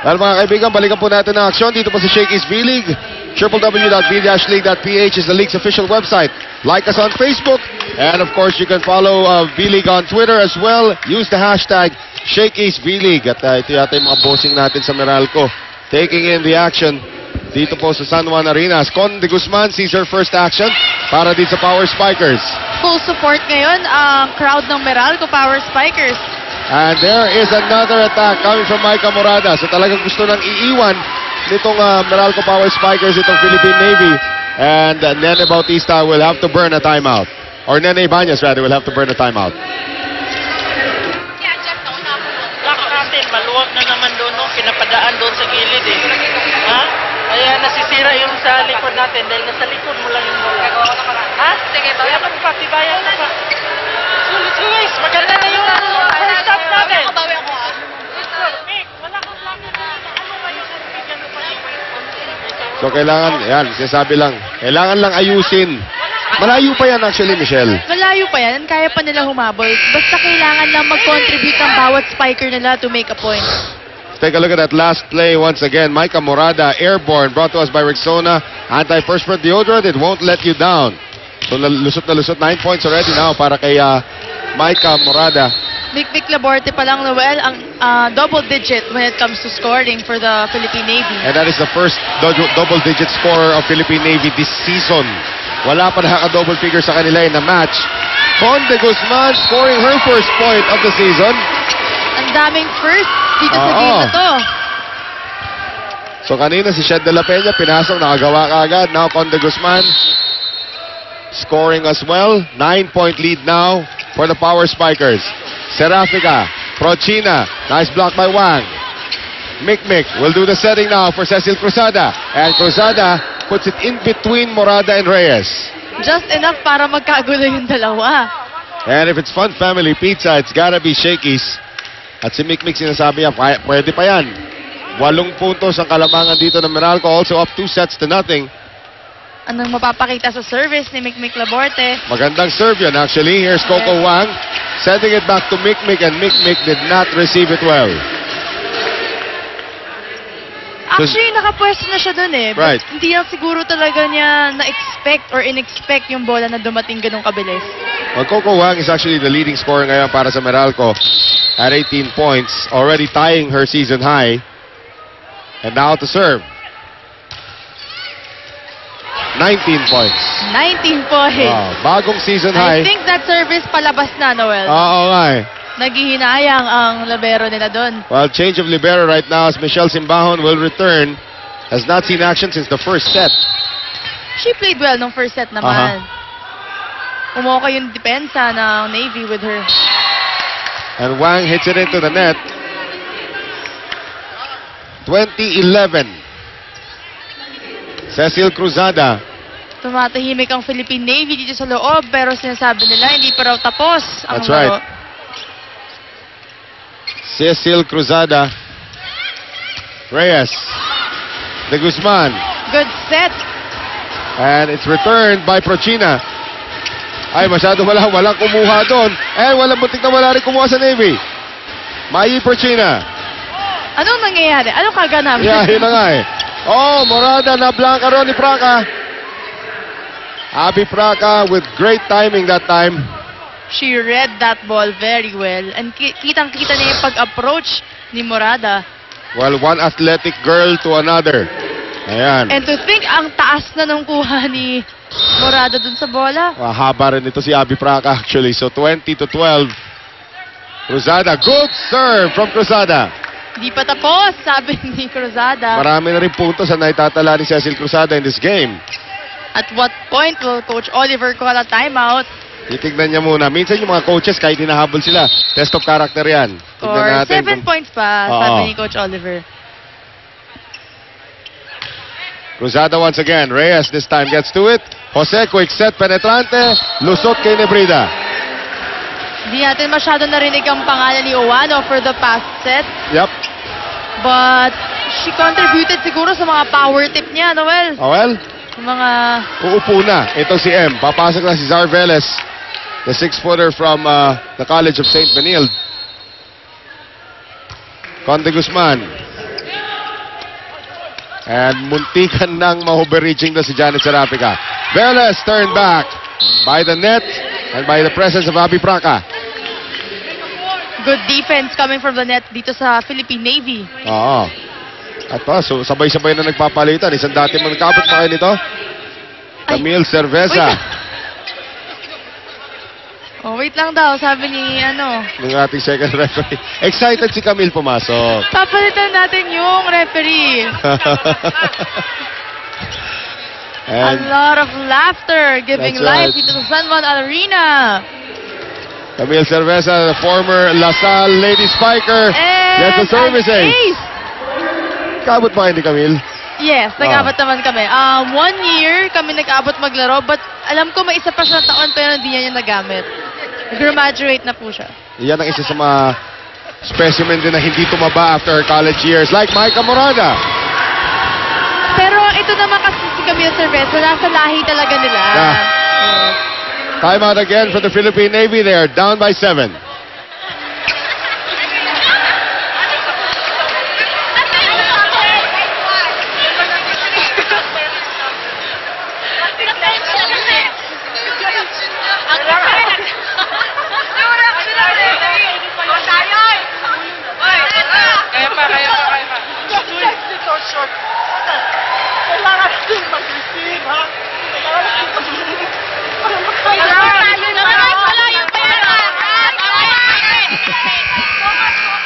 Well, mga kaibigan, balikan po natin ang aksyon dito po sa Shakey's V-League. www.v-league.ph is the league's official website. Like us on Facebook. And of course, you can follow V-League on Twitter as well. Use the hashtag Shakey's V-League. At ito yata yung mga bossing natin sa Meralco. Taking in the action dito po sa San Juan Arenas. Con de Guzman sees her first action para dito sa Power Spikers. Full support ngayon ang crowd ng Meralco Power Spikers. And there is another attack coming from Micah Morada. So talagang gusto nang iiwan nitong Meralco Power Spikers itong Philippine Navy. And Nene Bautista will have to burn a timeout. Or Nene Ibanez rather will have to burn a timeout. Lock natin, maluwag na naman doon, no? Pinapadaan doon sa gilid eh. Ha? Kaya nasisira yung sa likod natin dahil nasa likod mo lang yung bola. Ha? Sige, kaya magpatibayan na pa. Sulit guys, maganda na yung first half natin. Mick, wala kang plano na ano ba yung bigyan mo pa yung So kailangan, yan, sinasabi lang, kailangan lang ayusin. Malayo pa yan actually, Michelle. Malayo pa yan. Kaya pa nila humabol. Basta kailangan lang mag-contribute ang bawat spiker nila to make a point. Take a look at that last play once again. Micah Morada, airborne, brought to us by Rexona. Anti-perspirant deodorant, it won't let you down. So na lusot, 9 points already now para kay Micah Morada. Mick Laborte pa lang, Noel, ang double digit when it comes to scoring for the Philippine Navy. And that is the first double-digit scorer of Philippine Navy this season. Wala pa nakaka-double figure sa kanila in the match. Con de Guzman scoring her first point of the season. Ang daming first dito sa game na to. So kanina si Shed de la Peña, pinasok, nakagawa ka agad. Now Con de Guzman scoring as well. 9-point lead now for the Power Spikers. Serafica, Prochina, nice block by Wang. Mick will do the setting now for Cecil Cruzada. And Cruzada puts it in between Morada and Reyes. Just enough para magkagulo yung dalawa. And if it's Fun Family Pizza, it's gotta be Shakey's. At si Mick sinasabi niya, pwede pa yan. 8 puntos ang kalamangan dito ng Meralco, also up 2-0. Anong mapapakita sa service ni Mick Laborte? Magandang serve yun actually. Here's Coco Wang sending it back to Mick and Mick did not receive it well. Actually, nakapwesto na siya dun eh. Right. But hindi lang siguro talaga niya na-expect or in-expect yung bola na dumating ganun kabilis. Well, Coco Wang is actually the leading scorer ngayon para sa Meralco at 18 points, already tying her season high. And now to serve. 19 points. 19 points. Wow, bagong season high. I think that service palabas na, Noel. Oo nga eh. Naghihinayang ang libero nila doon. Well, change of libero right now as Michelle Simbahon will return. Has not seen action since the first set. She played well nung first set naman. Umoka yung depensa ng Navy with her. And Wang hits it into the net. 20-11. Cecil Cruzada. Tumatahimik ang Philippine Navy dito sa loob pero sinasabi nila hindi pa raw tapos ang That's right. laro. Cecil Cruzada. Reyes. De Guzman. Good set. And it's returned by Prochina. Ay, masyado walang kumuha doon. And walang butik na wala rin kumuha sa Navy. Mayi Prochina. Anong nangyayari? Anong kaganap? Yeah, yun na nga eh. Oh, Morada na blanca ron ni Praca. Abby Praca with great timing that time. She read that ball very well. And kitang-kita niya yung pag-approach ni Morada. Well, one athletic girl to another. Ayan. And to think, ang taas na nung kuha ni Morada dun sa bola. Haba rin ito si Abby Praca actually. So 20-12. Cruzada, good serve from Cruzada. Di pa tapos, sabi ni Cruzada. Marami na rin puntos ang naitatala ni Cecil Cruzada in this game. At what point will Coach Oliver call a timeout? Titignan niya muna. Minsan yung mga coaches, kahit hinahabol sila, test of character yan. Or Tignan natin 7 points pa, sabi ni Coach Oliver. Cruzada once again. Reyes this time gets to it. Jose, quick set, penetrante. Lusot kay Nebrida. Hindi natin masyado narinig ang pangalan ni Owano for the past set. Yep. But she contributed siguro sa mga power tip niya, Noel. Oh well. Mga... Uupo na. Ito si M. Papasok na si Zar Velez. The 6-footer from the College of St. Benilde. Con de Guzman. And muntikan ng ma-overreaching na si Janet Serafica. Velez turned back by the net and by the presence of Abby Praca. Good defense coming from the net dito sa Philippine Navy. Oo. At so, sabay-sabay na nagpapalitan. Isang dati magkabot pa kayo nito. Camille Cerveza. Wait lang daw, sabi ni Ng ating second referee. Excited si Camille pumasok. papalitan natin yung referee. A And lot of laughter giving That's life right. dito sa San Juan Arena. Camille Cerveza, the former LaSalle Lady Spiker, And gets the service an ace. ace. Kabot pa kayo ni Camille? Yes, nag-abot naman kami. 1 year kami nag-abot maglaro, but alam ko may isa pa siya taon pero hindi niya nagamit. Graduate na po siya. Yan ang isa sa mga specimen din na hindi tumaba after her college years, like Micah Morada. Pero ito naman kasi si Camille Cerveza, nasa lahi talaga nila. Yeah. Time out again for the Philippine Navy. They are down by 7. Kaya pa. Kailangan din mag-receive, ha?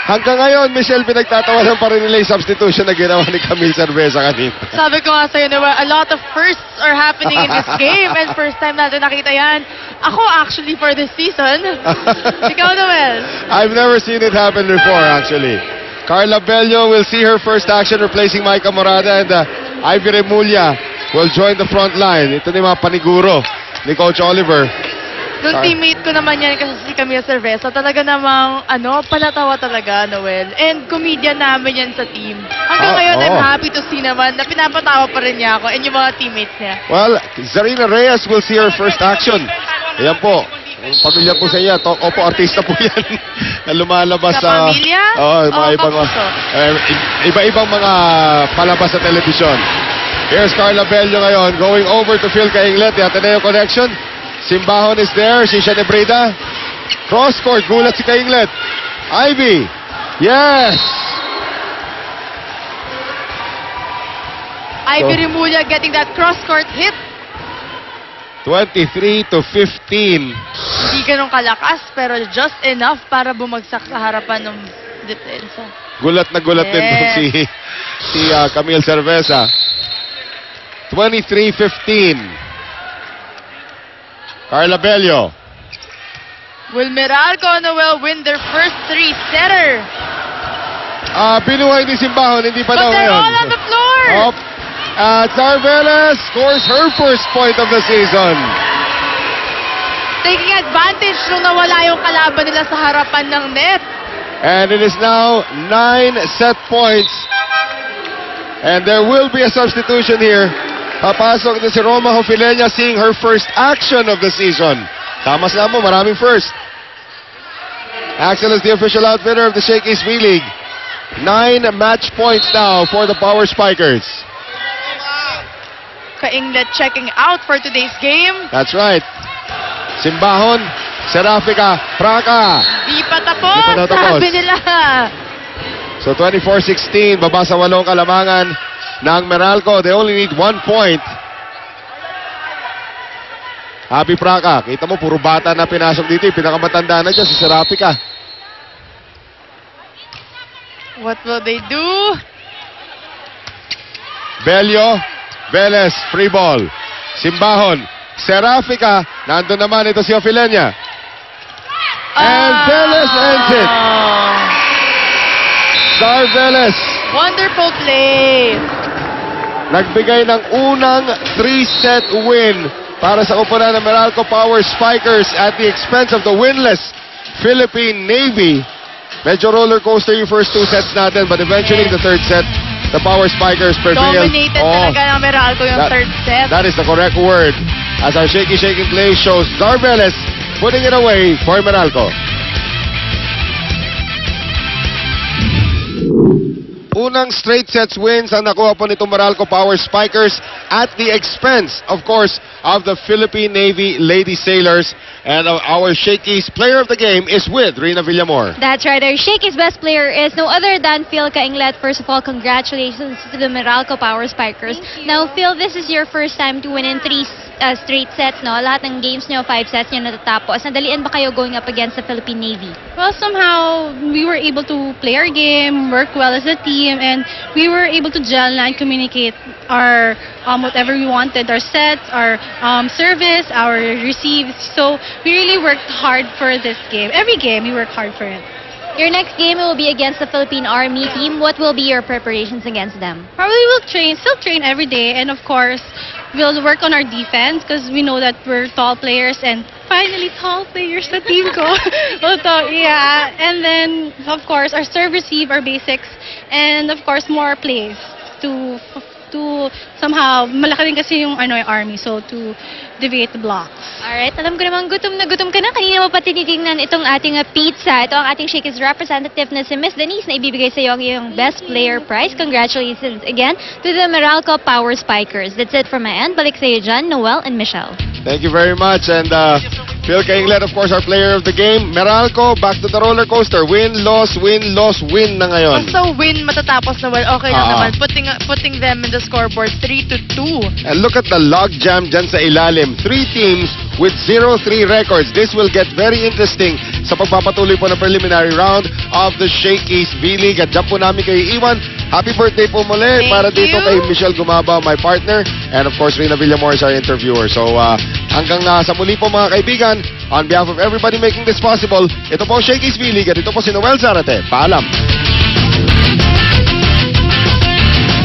Hanggang ngayon, Michelle, pinagtatawanan pa rin nila yung substitution na ginawa ni Camille Cerveza kanina. Sabi ko nga sa'yo, a lot of firsts are happening in this game and first time natin nakita yan. Ako actually for this season. Ikaw naman. I've never seen it happen before, actually. Carla Bello will see her first action replacing Micah Morada, and Ivy Remulla will join the front line. Ito na yung mga paniguro ni Coach Oliver. Nung teammate ko naman yan kasi si Camille Cerveza, talaga namang, palatawa talaga, Noel. And comedian namin yan sa team. Hanggang ngayon, I'm happy to see naman na pinapatawa pa rin niya ako and yung mga teammates niya. Well, Zarina Reyes will see her first action. Ayan po. Ang pamilya po sa iya. Opo, artista po yan. Na lumalabas sa... Kapamilya? mga ibang... kapuso. Iba-ibang mga palabas sa telebisyon. Here's Carla Bello ngayon going over to Phil Cainglet. The Ateneo connection. Simbahon is there. Shisha Nebrida. Cross court. Gulat si Cainglet. Ivy. Yes! Ivy Remulla getting that cross-court hit. 23-15. Hindi ganun kalakas, pero just enough para bumagsak sa harapan ng depensa. Gulat na gulat din po si Camille Cerveza. 23-15. Carla Bello. Will Meralco Noel win their first three-setter? Pinuhay ni Simbahon, hindi pa daw But they're ngayon. all on the floor! Zarveles scores her first point of the season. Taking advantage nung nawala yung kalaban nila sa harapan ng net. And it is now 9 set points. And there will be a substitution here. Papasok na si Roma Hofilenya seeing her first action of the season. Tama sila mo, maraming first. Axel is the official outfitter of the Shake East V-League. 9 match points now for the Power Spikers. Cainglet checking out for today's game. That's right. Simbahon, Serafica, Praca. Di pa Di pa tapos, natapos. sabi nila. So 24-16, baba sa 8 kalamangan ng Meralco. They only need 1 point. Happy Praca. Kita mo, puro bata na pinasok dito. Yung pinakamatanda na dyan, si Serafica. What will they do? Bello, Velez, free ball. Simbahon, Serafica. Nandun naman ito si Ofilenya. And Velez ends it. Zarveles. Wonderful play. Nagbigay ng unang 3-set win para sa koponan ng Meralco Power Spikers at the expense of the winless Philippine Navy. Medyo roller coaster yung first 2 sets natin, but eventually the third set, the Power Spikers prevailed. Dominated talaga ng Meralco yung third set. That is the correct word. As our shaky play shows Zarveles putting it away for Meralco. Unang straight sets wins ang nakuha po nitong Meralco Power Spikers at the expense, of course, of the Philippine Navy Lady Sailors. And our Shakey's player of the game is with Rina Villamor. That's right. Our Shakey's best player is no other than Phil Kainglet. First of all, congratulations to the Meralco Power Spikers. Now, Phil, this is your first time to win in 3 straight sets, no? Lahat ng games nyo, 5 sets nyo natatapos. Nadalian ba kayo going up against the Philippine Navy? Well, somehow we were able to play our game, work well as a team, and we were able to gel and communicate our whatever we wanted, our sets, our service, our receives. So we really worked hard for this game. Every game, we worked hard for it. Your next game will be against the Philippine Army team. What will be your preparations against them? Probably we'll still train every day, and of course, we'll work on our defense because we know that we're tall players, and finally tall players sa team ko. Yeah, and then of course our serve, receive, our basics, and of course more plays to somehow malaki rin kasi yung Army, so to deviate the blocks. Alright, alam ko naman gutom na gutom ka na. Kanina mo pa tinitingnan itong ating pizza. Ito ang ating Shakey's representative na si Miss Denise na ibibigay sa iyo ang iyong best player prize. Congratulations again to the Meralco Power Spikers. That's it from my end. Balik sa iyo dyan, Noel and Michelle. Thank you very much. And Phil Kainglet, of course, our player of the game. Meralco, back to the roller coaster. Win, loss, win, loss, win na ngayon. Basta win matatapos na well, okay lang naman. Putting them in the scoreboard 3-2. And look at the logjam dyan sa ilalim. 3 teams with 0-3 records. This will get very interesting sa pagpapatuloy po ng preliminary round of the Shakey's V-League. At dyan po namin kayo iwan. Happy birthday po muli para dito kay Michelle Gumaba, my partner. And of course, Rina Villamor is our interviewer. So hanggang sa muli po mga kaibigan, on behalf of everybody making this possible, ito po Shakey's V-League at ito po si Noel Zarate. Paalam!